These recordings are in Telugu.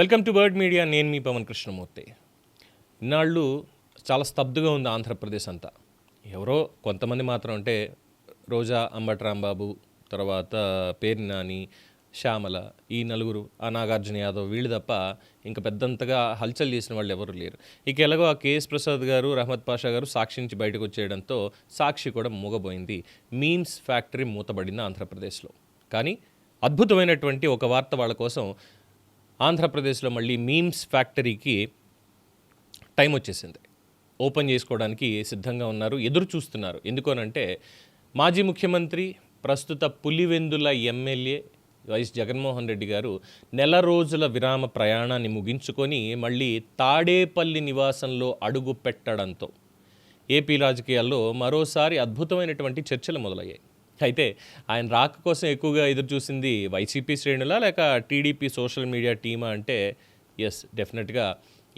Welcome to bird media. నేను మీ పవన్ కృష్ణమూర్తి. ఇన్నాళ్ళు చాలా స్తబ్దుగా ఉంది ఆంధ్రప్రదేశ్ అంతా. ఎవరో కొంతమంది మాత్రం అంటే రోజా, అంబటి రాంబాబు, తర్వాత పేర్ని నాని, శ్యామల, ఈ నలుగురు, ఆ నాగార్జున యాదవ్, వీళ్ళు తప్ప ఇంకా పెద్దంతగా హల్చల్ చేసిన వాళ్ళు ఎవరు లేరు. ఇక ఎలాగో ఆ కేఎస్ ప్రసాద్ గారు, రహమత్ పాషా గారు సాక్షి నుంచి బయటకు వచ్చేయడంతో సాక్షి కూడా మూగబోయింది. మీమ్స్ ఫ్యాక్టరీ మూతబడింది ఆంధ్రప్రదేశ్లో. కానీ అద్భుతమైనటువంటి ఒక వార్త వాళ్ళ కోసం. ఆంధ్రప్రదేశ్లో మళ్ళీ మీమ్స్ ఫ్యాక్టరీకి టైం వచ్చేసింది. ఓపెన్ చేసుకోవడానికి సిద్ధంగా ఉన్నారు, ఎదురు చూస్తున్నారు. ఎందుకనంటే మాజీ ముఖ్యమంత్రి, ప్రస్తుత పులివెందుల ఎమ్మెల్యే వైఎస్ జగన్మోహన్ రెడ్డి గారు నెల రోజుల విరామ ప్రయాణాన్ని ముగించుకొని మళ్ళీ తాడేపల్లి నివాసంలో అడుగు పెట్టడంతో ఏపీ రాజకీయాల్లో మరోసారి అద్భుతమైనటువంటి చర్చలు మొదలయ్యాయి. అయితే ఆయన రాక కోసం ఎక్కువగా ఎదురు చూసింది వైసీపీ శ్రేణులా లేక టీడీపీ సోషల్ మీడియా టీమా అంటే డెఫినెట్గా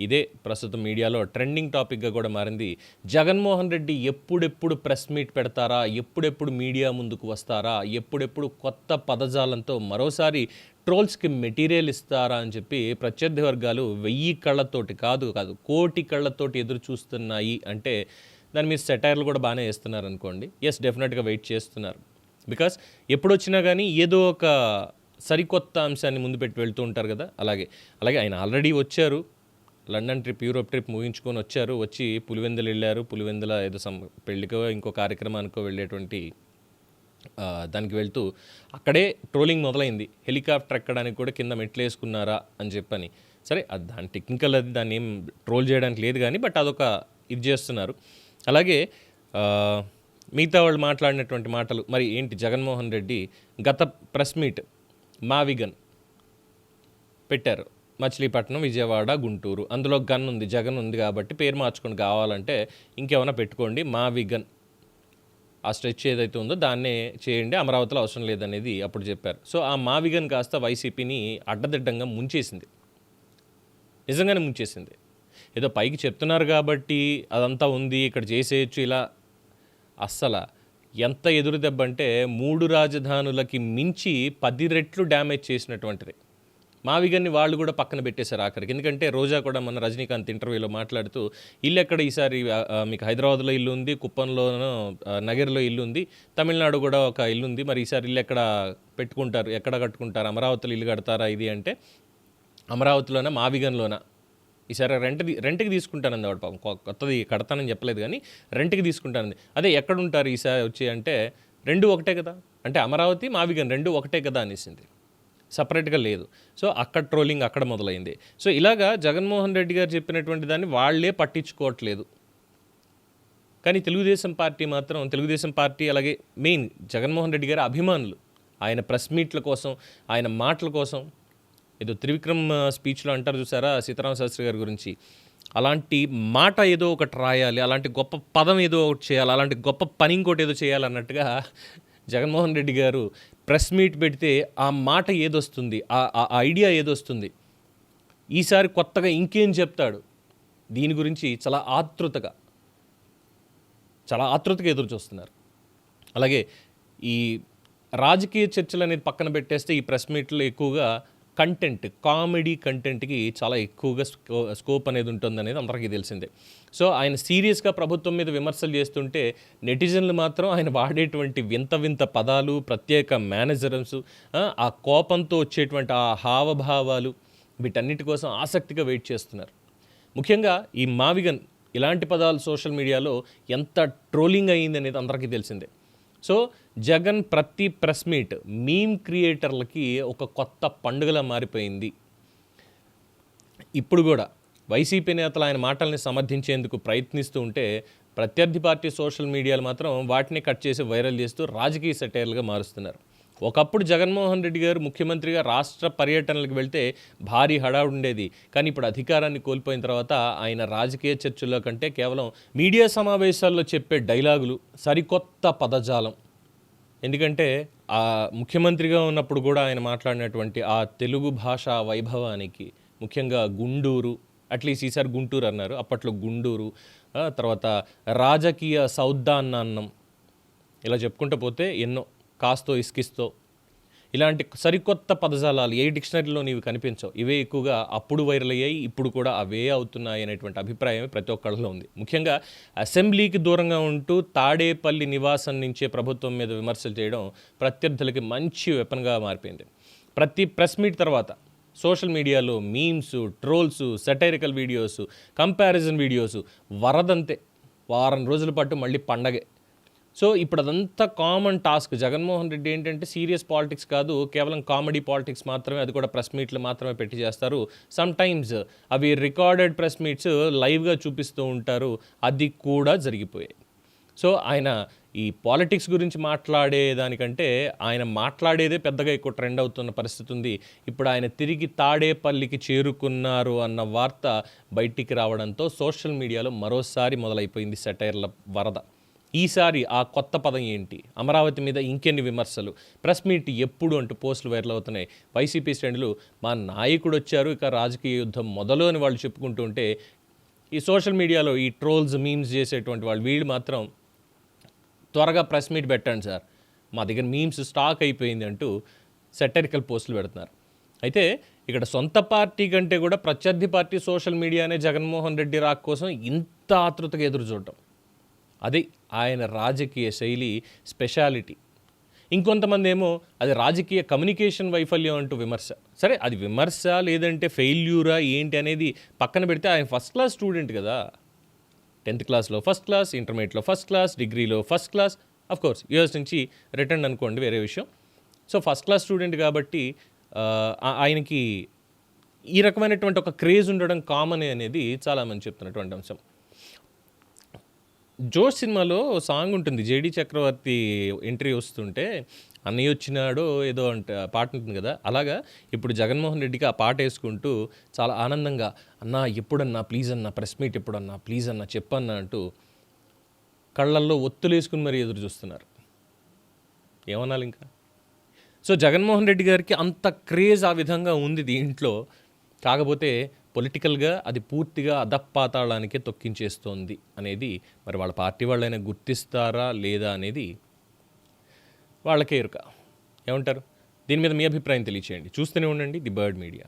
ఇదే ప్రస్తుతం మీడియాలో ట్రెండింగ్ టాపిక్గా కూడా మారింది. జగన్మోహన్ రెడ్డి ఎప్పుడెప్పుడు ప్రెస్ మీట్ పెడతారా, ఎప్పుడెప్పుడు మీడియా ముందుకు వస్తారా, ఎప్పుడెప్పుడు కొత్త పదజాలంతో మరోసారి ట్రోల్స్కి మెటీరియల్ ఇస్తారా అని చెప్పి ప్రత్యర్థి వర్గాలు 1000 కళ్ళతోటి కాదు కోటి కళ్ళతోటి ఎదురు చూస్తున్నాయి. అంటే దాని మీద సెటైర్లు కూడా బాగానే వేస్తున్నారు అనుకోండి. డెఫినెట్గా వెయిట్ చేస్తున్నారు. బికాస్ ఎప్పుడు వచ్చినా కానీ ఏదో ఒక సరికొత్త అంశాన్ని ముందు పెట్టి వెళ్తూ ఉంటారు కదా. అలాగే ఆయన ఆల్రెడీ వచ్చారు, లండన్ ట్రిప్, యూరోప్ ట్రిప్ ముగించుకొని వచ్చి పులివెందులు వెళ్ళారు. పులివెందుల ఏదో పెళ్ళికో ఇంకో కార్యక్రమానికో వెళ్ళేటువంటి దానికి వెళ్తూ అక్కడే ట్రోలింగ్ మొదలైంది. హెలికాప్టర్ ఎక్కడానికి కూడా కింద మెట్లు వేసుకున్నారా అని చెప్పని. సరే, అది దాని టెక్నికల్, అది దాన్ని ఏం ట్రోల్ చేయడానికి లేదు కానీ బట్ అదొక ఇది చేస్తున్నారు. అలాగే మిగతా వాళ్ళు మాట్లాడినటువంటి మాటలు మరి ఏంటి, జగన్మోహన్ రెడ్డి గత ప్రెస్ మీట్ మావిగన్ పెట్టారు. మచిలీపట్నం, విజయవాడ, గుంటూరు, అందులో గన్ ఉంది, జగన్ ఉంది కాబట్టి పేరు మార్చుకొని కావాలంటే ఇంకేమైనా పెట్టుకోండి, మావిగన్ ఆ స్ట్రెచ్ ఏదైతే ఉందో దాన్నే చేయండి, అమరావతిలో అవసరం లేదనేది అప్పుడు చెప్పారు. సో ఆ మావిగన్ కాస్త వైసీపీని అడ్డదిడ్డంగా ముంచేసింది, నిజంగానే ముంచేసింది. ఏదో పైకి చెప్తున్నారు కాబట్టి అదంతా ఉంది, ఇక్కడ చేసేయచ్చు ఇలా. అస్సలు ఎంత ఎదురు దెబ్బ అంటే 3 రాజధానులకి మించి 10 రెట్లు డ్యామేజ్ చేసినటువంటిది. మావిగన్ని వాళ్ళు కూడా పక్కన పెట్టేశారు ఆఖరికి. ఎందుకంటే రోజా కూడా మన రజనీకాంత్ ఇంటర్వ్యూలో మాట్లాడుతూ ఇల్లు ఎక్కడ ఈసారి మీకు హైదరాబాద్లో ఇల్లు ఉంది, కుప్పంలోనూ నగర్లో ఇల్లు ఉంది, తమిళనాడు కూడా ఒక ఇల్లు ఉంది, మరి ఈసారి ఇల్లు ఎక్కడ పెట్టుకుంటారు, ఎక్కడ కట్టుకుంటారు, అమరావతిలో ఇల్లు కడతారా ఇది అంటే అమరావతిలోనా మావిగన్లోనా ఈసారి రెంట్కి తీసుకుంటానంది వాడు. పాపం కొత్తది కడతానని చెప్పలేదు కానీ రెంట్కి తీసుకుంటానంది. అదే ఎక్కడుంటారు ఈసారి వచ్చి అంటే 2 ఒకటే కదా, అంటే అమరావతి మావిగన్ 2 ఒకటే కదా అనేసింది, సపరేట్గా లేదు. సో అక్కడ ట్రోలింగ్ అక్కడ మొదలైంది. సో ఇలాగా జగన్మోహన్ రెడ్డి గారు చెప్పినటువంటి దాన్ని వాళ్ళే పట్టించుకోవట్లేదు. కానీ తెలుగుదేశం పార్టీ అలాగే మెయిన్ జగన్మోహన్ రెడ్డి గారి అభిమానులు ఆయన ప్రెస్ మీట్ల కోసం, ఆయన మాటల కోసం, ఏదో త్రివిక్రమ్ స్పీచ్లో అంటారు చూసారా సీతారామ శాస్త్రి గారి గురించి, అలాంటి మాట ఏదో ఒకటి రాయాలి, అలాంటి గొప్ప పదం ఏదో ఒకటి చేయాలి, అలాంటి గొప్ప పని ఇంకోటి ఏదో చేయాలన్నట్టుగా జగన్మోహన్ రెడ్డి గారు ప్రెస్ మీట్ పెడితే ఆ మాట ఏదొస్తుంది, ఆ ఐడియా ఏదొస్తుంది, ఈసారి కొత్తగా ఇంకేం చెప్తాడు, దీని గురించి చాలా ఆతృతగా ఎదురు చూస్తున్నారు. అలాగే ఈ రాజకీయ చర్చలు అనేది పక్కన పెట్టేస్తే ఈ ప్రెస్ మీట్లో ఎక్కువగా కామెడీ కంటెంట్కి చాలా ఎక్కువగా స్కోప్ అనేది ఉంటుంది అనేది అందరికీ తెలిసిందే. సో ఆయన సీరియస్గా ప్రభుత్వం మీద విమర్శలు చేస్తుంటే నెటిజన్లు మాత్రం ఆయన వాడేటువంటి వింత పదాలు, ప్రత్యేక మేనేజర్స్, ఆ కోపంతో వచ్చేటువంటి ఆ హావభావాలు, వీటన్నిటి కోసం ఆసక్తిగా వెయిట్ చేస్తున్నారు. ముఖ్యంగా ఈ మావిగన్ ఇలాంటి పదాలు సోషల్ మీడియాలో ఎంత ట్రోలింగ్ అయ్యింది అనేది అందరికీ తెలిసిందే. సో జగన్ ప్రతి ప్రెస్ మీట్ మీమ్ క్రియేటర్లకి ఒక కొత్త పండుగలా మారిపోయింది. ఇప్పుడు కూడా వైసీపీ నేతలు ఆయన మాటల్ని సమర్థించేందుకు ప్రయత్నిస్తూ ఉంటే ప్రత్యర్థి పార్టీ సోషల్ మీడియాలు మాత్రం వాటిని కట్ చేసి వైరల్ చేస్తూ రాజకీయ సెటైర్లుగా మారుస్తున్నారు. ఒకప్పుడు జగన్మోహన్ రెడ్డి గారు ముఖ్యమంత్రిగా రాష్ట్ర పర్యటనలకు వెళ్తే భారీ హడావుడి ఉండేది. కానీ ఇప్పుడు అధికారాన్ని కోల్పోయిన తర్వాత ఆయన రాజకీయ చర్చల్లో కంటే కేవలం మీడియా సమావేశాల్లో చెప్పే డైలాగులు, సరికొత్త పదజాలం. ఎందుకంటే ఆ ముఖ్యమంత్రిగా ఉన్నప్పుడు కూడా ఆయన మాట్లాడినటువంటి ఆ తెలుగు భాషా వైభవానికి, ముఖ్యంగా గుండూరు, అట్లీస్ట్ ఈసారి గుంటూరు అన్నారు, అప్పట్లో గుండూరు, తర్వాత రాజకీయ సౌద్దాన్నాన్నం, ఇలా చెప్పుకుంటూ పోతే ఎన్నో, కాస్తో ఇస్కిస్తో ఇలాంటి సరికొత్త పదజాలాలు ఏ డిక్షనరీలో నీవు కనిపించవు. ఇవే ఎక్కువగా అప్పుడు వైరల్ అయ్యాయి, ఇప్పుడు కూడా అవే అవుతున్నాయి అనేటువంటి అభిప్రాయం ప్రతి ఒక్కళ్ళలో ఉంది. ముఖ్యంగా అసెంబ్లీకి దూరంగా ఉంటూ తాడేపల్లి నివాసం నుంచే ప్రభుత్వం మీద విమర్శలు చేయడం ప్రత్యర్థులకి మంచి వెపన్గా మారిపోయింది. ప్రతి ప్రెస్ మీట్ తర్వాత సోషల్ మీడియాలో memes, trolls, satirical videos, comparison videos వరదంతే. వారం రోజుల పాటు మళ్ళీ పండగే. సో ఇప్పుడు అదంతా కామన్ టాస్క్. జగన్మోహన్ రెడ్డి ఏంటంటే సీరియస్ పాలిటిక్స్ కాదు, కేవలం కామెడీ పాలిటిక్స్ మాత్రమే, అది కూడా ప్రెస్ మీట్లు మాత్రమే పెట్టి చేస్తారు. సమ్ టైమ్స్ అవి రికార్డెడ్ ప్రెస్ మీట్స్ లైవ్గా చూపిస్తూ ఉంటారు, అది కూడా జరిగిపోయాయి. సో ఆయన ఈ పాలిటిక్స్ గురించి మాట్లాడేదానికంటే ఆయన మాట్లాడేదే పెద్దగా ఎక్కువ ట్రెండ్ అవుతున్న పరిస్థితి ఉంది. ఇప్పుడు ఆయన తిరిగి తాడేపల్లికి చేరుకున్నారు అన్న వార్త బయటికి రావడంతో సోషల్ మీడియాలో మరోసారి మొదలైపోయింది సెటైర్ల వరద. ఈసారి ఆ కొత్త పదం ఏంటి, అమరావతి మీద ఇంకెన్ని విమర్శలు, ప్రెస్ మీట్ ఎప్పుడు అంటూ పోస్టులు వైరల్ అవుతున్నాయి. వైసీపీ శ్రేణులు మా నాయకుడు వచ్చారు, ఇక రాజకీయ యుద్ధం మొదలు అని వాళ్ళు చెప్పుకుంటూ ఉంటే, ఈ సోషల్ మీడియాలో ఈ ట్రోల్స్, మీమ్స్ చేసేటువంటి వీళ్ళు మాత్రం త్వరగా ప్రెస్ మీట్ పెట్టండి సార్, మా దగ్గర మీమ్స్ స్టాక్ అయిపోయింది అంటూ సెటరికల్ పోస్టులు పెడుతున్నారు. అయితే ఇక్కడ సొంత పార్టీ కంటే కూడా ప్రత్యర్థి పార్టీ సోషల్ మీడియానే జగన్మోహన్ రెడ్డి రాక కోసం ఇంత ఆతృతగా ఎదురు చూడటం, అది ఆయన రాజకీయ శైలి స్పెషాలిటీ. ఇంకొంతమంది ఏమో అది రాజకీయ కమ్యూనికేషన్ వైఫల్యం అంటూ విమర్శ. సరే, అది విమర్శ లేదంటే ఫెయిల్యూరా ఏంటి అనేది పక్కన పెడితే ఆయన ఫస్ట్ క్లాస్ స్టూడెంట్ కదా. 10th క్లాస్లో ఫస్ట్ క్లాస్, ఇంటర్మీడియట్లో ఫస్ట్ క్లాస్, డిగ్రీలో ఫస్ట్ క్లాస్. అఫ్కోర్స్ యూఎస్ నుంచి రిటర్న్ అనుకోండి, వేరే విషయం. సో ఫస్ట్ క్లాస్ స్టూడెంట్ కాబట్టి ఆయనకి ఈ రకమైనటువంటి ఒక క్రేజ్ ఉండడం కామన్ అనేది చాలామంది చెప్తున్నటువంటి అంశం. జోష్ సినిమాలో సాంగ్ ఉంటుంది, జేడి చక్రవర్తి ఎంట్రీ వస్తుంటే అన్నయ్య వచ్చినాడో ఏదో అంటే పాట ఉంటుంది కదా. అలాగా ఇప్పుడు జగన్మోహన్ రెడ్డికి ఆ పాట వేసుకుంటూ చాలా ఆనందంగా అన్నా ఎప్పుడన్నా ప్లీజ్ అన్నా ప్రెస్ మీట్ ఎప్పుడన్నా ప్లీజ్ అన్నా చెప్పన్నా అంటూ కళ్ళల్లో ఒత్తులు వేసుకుని మరీ ఎదురు చూస్తున్నారు. ఏమనాలి ఇంకా. సో జగన్మోహన్ రెడ్డి గారికి అంత క్రేజ్ ఆ విధంగా ఉంది దీంట్లో. కాకపోతే పొలిటికల్గా అది పూర్తిగా అధపాతాళానికే తొక్కించేస్తోంది అనేది మరి వాళ్ళ పార్టీ వాళ్ళైనా గుర్తిస్తారా లేదా అనేది వాళ్ళకే ఎరుక. ఏమంటారు? దీని మీద మీ అభిప్రాయం తెలియచేయండి. చూస్తూనే ఉండండి ది బర్డ్ మీడియా.